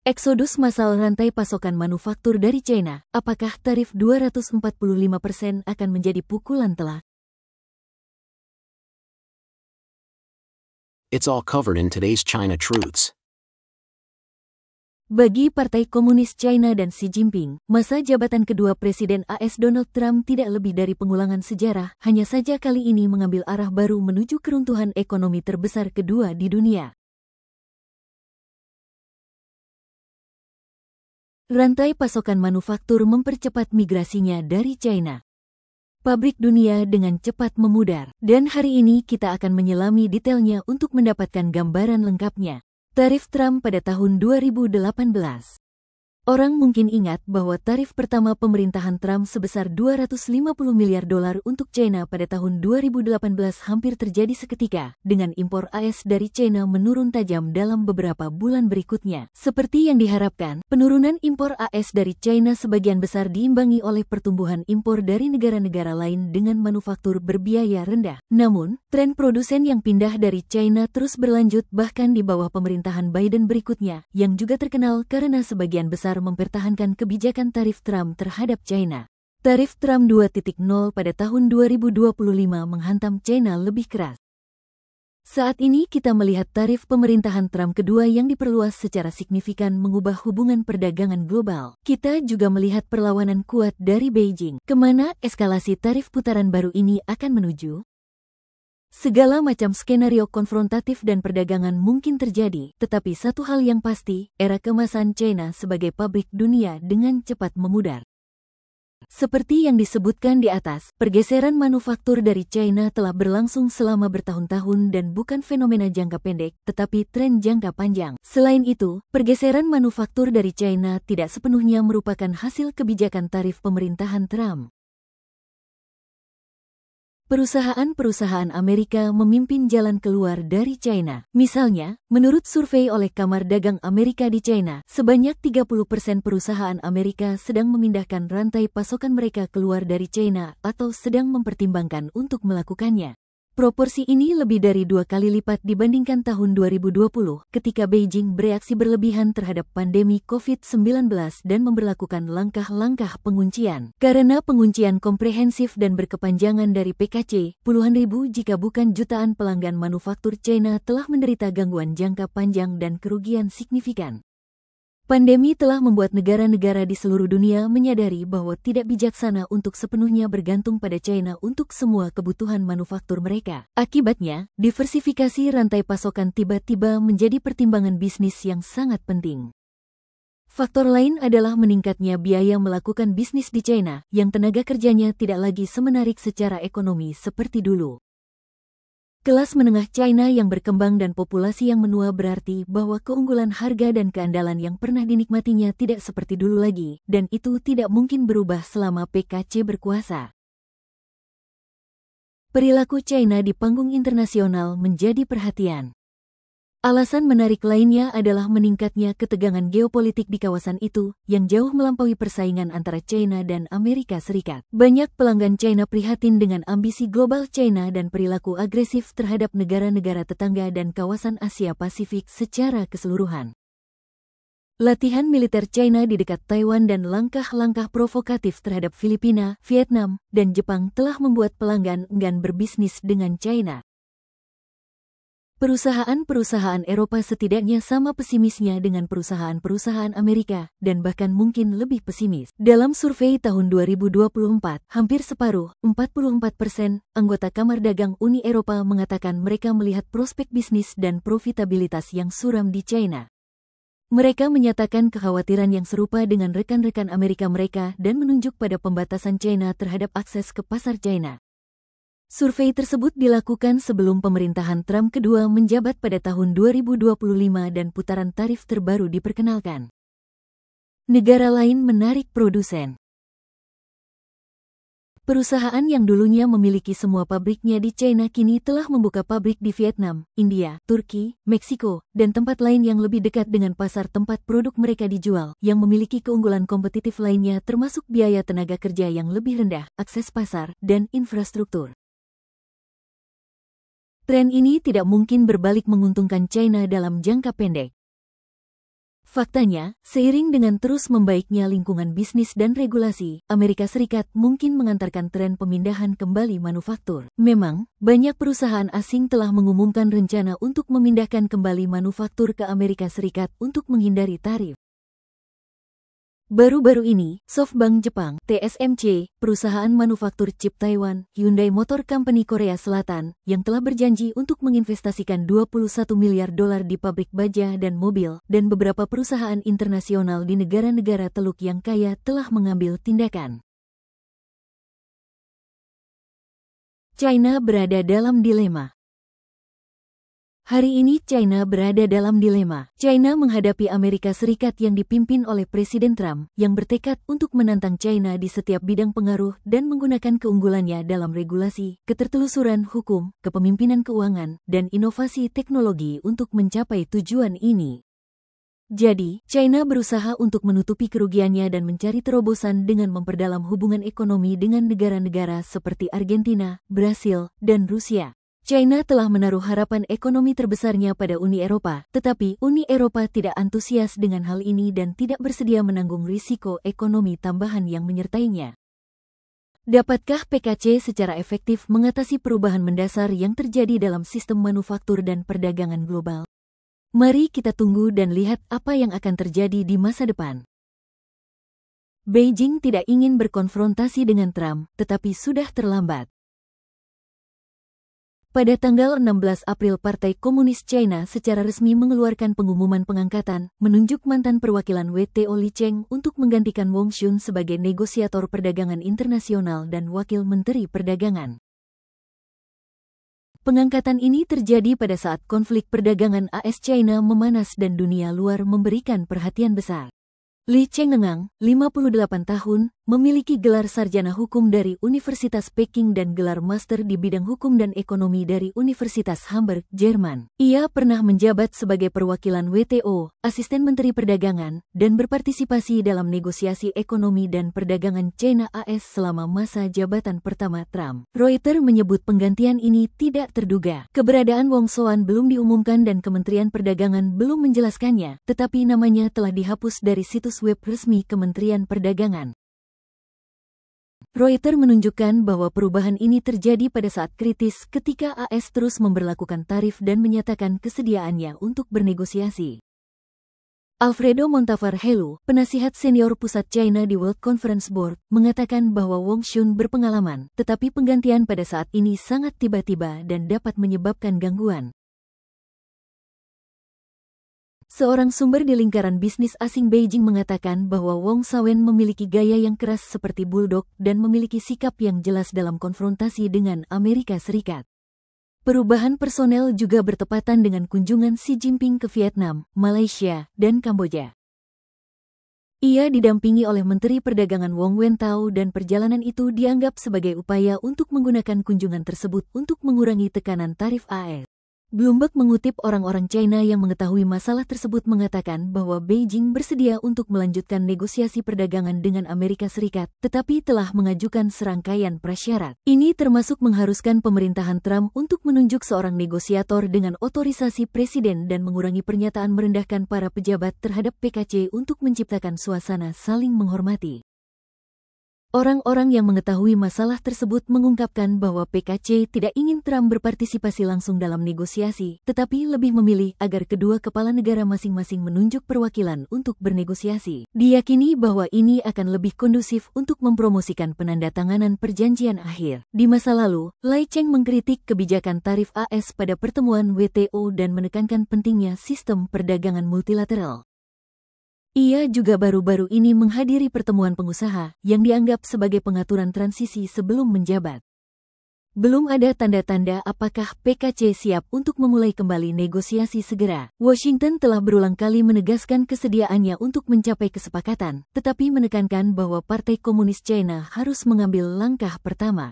Eksodus massal rantai pasokan manufaktur dari China, apakah tarif 245% akan menjadi pukulan telak? It's all covered in today's China Truths. Bagi Partai Komunis China dan Xi Jinping, masa jabatan kedua Presiden AS Donald Trump tidak lebih dari pengulangan sejarah, hanya saja kali ini mengambil arah baru menuju keruntuhan ekonomi terbesar kedua di dunia. Rantai pasokan manufaktur mempercepat migrasinya dari China. Pabrik dunia dengan cepat memudar, dan hari ini kita akan menyelami detailnya untuk mendapatkan gambaran lengkapnya. Tarif Trump pada tahun 2018. Orang mungkin ingat bahwa tarif pertama pemerintahan Trump sebesar $250 miliar untuk China pada tahun 2018 hampir terjadi seketika, dengan impor AS dari China menurun tajam dalam beberapa bulan berikutnya. Seperti yang diharapkan, penurunan impor AS dari China sebagian besar diimbangi oleh pertumbuhan impor dari negara-negara lain dengan manufaktur berbiaya rendah. Namun, tren produsen yang pindah dari China terus berlanjut bahkan di bawah pemerintahan Biden berikutnya, yang juga terkenal karena sebagian besar mempertahankan kebijakan tarif Trump terhadap China. Tarif Trump 2.0 pada tahun 2025 menghantam China lebih keras. Saat ini kita melihat tarif pemerintahan Trump kedua yang diperluas secara signifikan mengubah hubungan perdagangan global. Kita juga melihat perlawanan kuat dari Beijing. Kemana eskalasi tarif putaran baru ini akan menuju? Segala macam skenario konfrontatif dan perdagangan mungkin terjadi, tetapi satu hal yang pasti, era kemasan China sebagai pabrik dunia dengan cepat memudar. Seperti yang disebutkan di atas, pergeseran manufaktur dari China telah berlangsung selama bertahun-tahun dan bukan fenomena jangka pendek, tetapi tren jangka panjang. Selain itu, pergeseran manufaktur dari China tidak sepenuhnya merupakan hasil kebijakan tarif pemerintahan Trump. Perusahaan-perusahaan Amerika memimpin jalan keluar dari China. Misalnya, menurut survei oleh Kamar Dagang Amerika di China, sebanyak 30% perusahaan Amerika sedang memindahkan rantai pasokan mereka keluar dari China atau sedang mempertimbangkan untuk melakukannya. Proporsi ini lebih dari 2 kali lipat dibandingkan tahun 2020 ketika Beijing bereaksi berlebihan terhadap pandemi COVID-19 dan memberlakukan langkah-langkah penguncian. Karena penguncian komprehensif dan berkepanjangan dari PKC, puluhan ribu jika bukan jutaan pelanggan manufaktur China telah menderita gangguan jangka panjang dan kerugian signifikan. Pandemi telah membuat negara-negara di seluruh dunia menyadari bahwa tidak bijaksana untuk sepenuhnya bergantung pada China untuk semua kebutuhan manufaktur mereka. Akibatnya, diversifikasi rantai pasokan tiba-tiba menjadi pertimbangan bisnis yang sangat penting. Faktor lain adalah meningkatnya biaya melakukan bisnis di China, yang tenaga kerjanya tidak lagi semenarik secara ekonomi seperti dulu. Kelas menengah China yang berkembang dan populasi yang menua berarti bahwa keunggulan harga dan keandalan yang pernah dinikmatinya tidak seperti dulu lagi, dan itu tidak mungkin berubah selama PKC berkuasa. Perilaku China di panggung internasional menjadi perhatian. Alasan menarik lainnya adalah meningkatnya ketegangan geopolitik di kawasan itu, yang jauh melampaui persaingan antara China dan Amerika Serikat. Banyak pelanggan China prihatin dengan ambisi global China dan perilaku agresif terhadap negara-negara tetangga dan kawasan Asia Pasifik secara keseluruhan. Latihan militer China di dekat Taiwan dan langkah-langkah provokatif terhadap Filipina, Vietnam, dan Jepang telah membuat pelanggan enggan berbisnis dengan China. Perusahaan-perusahaan Eropa setidaknya sama pesimisnya dengan perusahaan-perusahaan Amerika, dan bahkan mungkin lebih pesimis. Dalam survei tahun 2024, hampir separuh, 44%, anggota Kamar Dagang Uni Eropa mengatakan mereka melihat prospek bisnis dan profitabilitas yang suram di China. Mereka menyatakan kekhawatiran yang serupa dengan rekan-rekan Amerika mereka dan menunjuk pada pembatasan China terhadap akses ke pasar China. Survei tersebut dilakukan sebelum pemerintahan Trump kedua menjabat pada tahun 2025 dan putaran tarif terbaru diperkenalkan. Negara lain menarik produsen. Perusahaan yang dulunya memiliki semua pabriknya di China kini telah membuka pabrik di Vietnam, India, Turki, Meksiko, dan tempat lain yang lebih dekat dengan pasar tempat produk mereka dijual, yang memiliki keunggulan kompetitif lainnya termasuk biaya tenaga kerja yang lebih rendah, akses pasar, dan infrastruktur. Tren ini tidak mungkin berbalik menguntungkan China dalam jangka pendek. Faktanya, seiring dengan terus membaiknya lingkungan bisnis dan regulasi, Amerika Serikat mungkin mengantarkan tren pemindahan kembali manufaktur. Memang, banyak perusahaan asing telah mengumumkan rencana untuk memindahkan kembali manufaktur ke Amerika Serikat untuk menghindari tarif. Baru-baru ini, SoftBank Jepang, TSMC, perusahaan manufaktur chip Taiwan, Hyundai Motor Company Korea Selatan, yang telah berjanji untuk menginvestasikan 21 miliar dolar di pabrik baja dan mobil, dan beberapa perusahaan internasional di negara-negara Teluk yang kaya telah mengambil tindakan. China berada dalam dilema. Hari ini China berada dalam dilema. China menghadapi Amerika Serikat yang dipimpin oleh Presiden Trump, yang bertekad untuk menantang China di setiap bidang pengaruh dan menggunakan keunggulannya dalam regulasi, ketertelusuran hukum, kepemimpinan keuangan, dan inovasi teknologi untuk mencapai tujuan ini. Jadi, China berusaha untuk menutupi kerugiannya dan mencari terobosan dengan memperdalam hubungan ekonomi dengan negara-negara seperti Argentina, Brasil, dan Rusia. China telah menaruh harapan ekonomi terbesarnya pada Uni Eropa, tetapi Uni Eropa tidak antusias dengan hal ini dan tidak bersedia menanggung risiko ekonomi tambahan yang menyertainya. Dapatkah PKC secara efektif mengatasi perubahan mendasar yang terjadi dalam sistem manufaktur dan perdagangan global? Mari kita tunggu dan lihat apa yang akan terjadi di masa depan. Beijing tidak ingin berkonfrontasi dengan Trump, tetapi sudah terlambat. Pada tanggal 16 April Partai Komunis China secara resmi mengeluarkan pengumuman pengangkatan, menunjuk mantan perwakilan WTO Li Cheng untuk menggantikan Wong Shun sebagai negosiator perdagangan internasional dan wakil menteri perdagangan. Pengangkatan ini terjadi pada saat konflik perdagangan AS-China memanas dan dunia luar memberikan perhatian besar. Li Cheng-ngang, 58 tahun, memiliki gelar sarjana hukum dari Universitas Peking dan gelar master di bidang hukum dan ekonomi dari Universitas Hamburg, Jerman. Ia pernah menjabat sebagai perwakilan WTO, asisten menteri perdagangan, dan berpartisipasi dalam negosiasi ekonomi dan perdagangan China-AS selama masa jabatan pertama Trump. Reuters menyebut penggantian ini tidak terduga. Keberadaan Wong Shun belum diumumkan dan Kementerian Perdagangan belum menjelaskannya, tetapi namanya telah dihapus dari situs web resmi Kementerian Perdagangan. Reuters menunjukkan bahwa perubahan ini terjadi pada saat kritis ketika AS terus memberlakukan tarif dan menyatakan kesediaannya untuk bernegosiasi. Alfredo Montavar-Helu, penasihat senior pusat China di World Conference Board, mengatakan bahwa Wong Shun berpengalaman, tetapi penggantian pada saat ini sangat tiba-tiba dan dapat menyebabkan gangguan. Seorang sumber di lingkaran bisnis asing Beijing mengatakan bahwa Wong Shun memiliki gaya yang keras seperti bulldog dan memiliki sikap yang jelas dalam konfrontasi dengan Amerika Serikat. Perubahan personel juga bertepatan dengan kunjungan Xi Jinping ke Vietnam, Malaysia, dan Kamboja. Ia didampingi oleh Menteri Perdagangan Wong Wentao dan perjalanan itu dianggap sebagai upaya untuk menggunakan kunjungan tersebut untuk mengurangi tekanan tarif AS. Bloomberg mengutip orang-orang China yang mengetahui masalah tersebut mengatakan bahwa Beijing bersedia untuk melanjutkan negosiasi perdagangan dengan Amerika Serikat, tetapi telah mengajukan serangkaian prasyarat. Ini termasuk mengharuskan pemerintahan Trump untuk menunjuk seorang negosiator dengan otorisasi presiden dan mengurangi pernyataan merendahkan para pejabat terhadap PKC untuk menciptakan suasana saling menghormati. Orang-orang yang mengetahui masalah tersebut mengungkapkan bahwa PKC tidak ingin Trump berpartisipasi langsung dalam negosiasi, tetapi lebih memilih agar kedua kepala negara masing-masing menunjuk perwakilan untuk bernegosiasi. Diyakini bahwa ini akan lebih kondusif untuk mempromosikan penandatanganan perjanjian akhir. Di masa lalu, Li Cheng mengkritik kebijakan tarif AS pada pertemuan WTO dan menekankan pentingnya sistem perdagangan multilateral. Ia juga baru-baru ini menghadiri pertemuan pengusaha yang dianggap sebagai pengaturan transisi sebelum menjabat. Belum ada tanda-tanda apakah PKC siap untuk memulai kembali negosiasi segera. Washington telah berulang kali menegaskan kesediaannya untuk mencapai kesepakatan, tetapi menekankan bahwa Partai Komunis China harus mengambil langkah pertama.